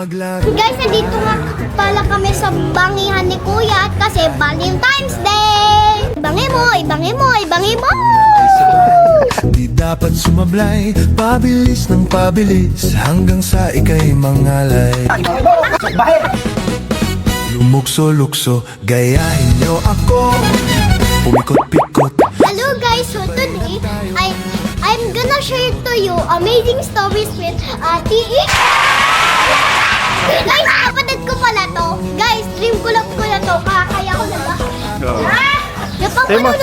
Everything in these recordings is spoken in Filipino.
maglaro. Guys, nandito nga pala kami sa bangihan ni Kuya at kasi Valentine's Day! Ibangi mo, ibangi mo, ibangi mo! Di dapat sumablay, pabilis ng pabilis hanggang sa ika'y mangalay. Lumukso-lukso, gayahin niyo ako. Pumikot-pikot. Hello guys, so today, I'm gonna share to you amazing stories with Ate Guys, kapatid ko pala to. Guys, dream ko lang to. Kaya ko na ba? Napapanood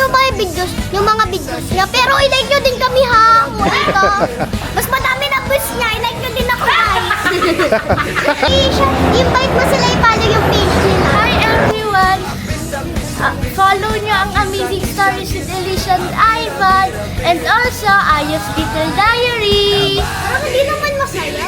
yung mga videos niya. Pero i-like nyo din kami ha. Ito. Mas madami na views niya. I-like nyo din ako guys. Invite mo sila i-follow yung page nila. Hi everyone. Follow nyo ang Amazing Stories with Alicia and Ivan. And also, Ayos Little Diary. Parang hindi naman masaya.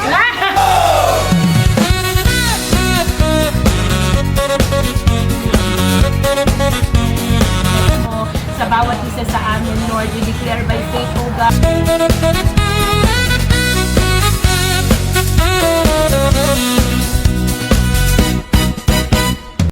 Sa bawat isa sa amin, Lord, we declare by faith, O God.